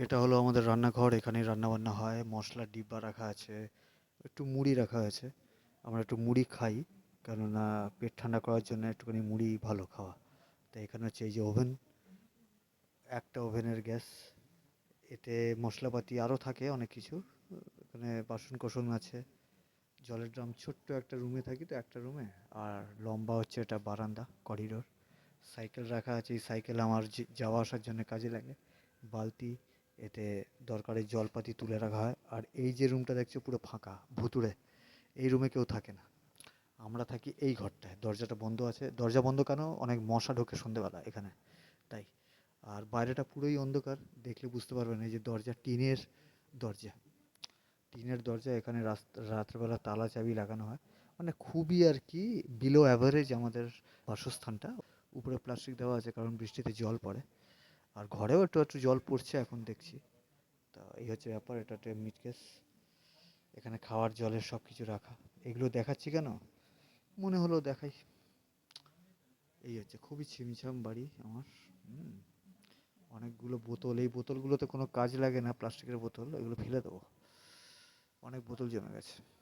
এটা হলো আমাদের রান্নাঘর। এখানেই রান্নাবান্না হয়। মশলার ডিব্বা রাখা আছে। একটু মুড়ি রাখা আছে। আমরা একটু মুড়ি খাই। কেননা পেট ঠান্ডা করার জন্য একটুখানি মুড়ি ভালো খাওয়া। তাই এখানে হচ্ছে এই যে ওভেন, একটা ওভেনের গ্যাস। এতে মশলাপাতি আরও থাকে অনেক কিছু। এখানে বাসন-কোসন আছে। জলের ড্রাম ছোট্ট একটা রুমে থাকি তো, একটা রুমে। আর লম্বা হচ্ছে এটা বারান্দা, করিডোর। সাইকেল রাখা আছে। এই সাইকেল আমার যাওয়া আসার জন্য কাজে লাগে। বালতি, এতে দরকারি জলপাতি তুলে রাখা হয়। আর এই যে রুমটা দেখছো পুরো ফাঁকা, ভুতুড়ে। এই রুমে কেউ থাকে না। আমরা থাকি এই ঘরটায়। দরজাটা বন্ধ আছে। দরজা বন্ধ কেন? অনেক মশা ঢোকে সন্ধ্যেবেলা এখানে, তাই। আর বাইরেটা পুরোই অন্ধকার। দেখলে বুঝতে পারবেন এই যে দরজা, টিনের দরজা। টিনের দরজা। এখানে রাত্রেবেলা তালা চাবি লাগানো হয়। মানে খুবই আর কি বিলো অ্যাভারেজ আমাদের বাসস্থানটা। উপরে প্লাস্টিক দেওয়া আছে কারণ বৃষ্টিতে জল পড়ে। আর ঘরেও একটু একটু জল পড়ছে এখন দেখছি। তা এই হচ্ছে ব্যাপার। এটা একটা মিট কেস। এখানে খাওয়ার জলের সব কিছু রাখা। এগুলো দেখাচ্ছি কেন? মনে হলো দেখাই। এই হচ্ছে খুবই ছিমছাম বাড়ি আমার। হুম। অনেকগুলো বোতল। এই বোতলগুলোতে কোনো কাজ লাগে না, প্লাস্টিকের বোতল। এগুলো ফেলে দেবো। অনেক বোতল জমে গেছে।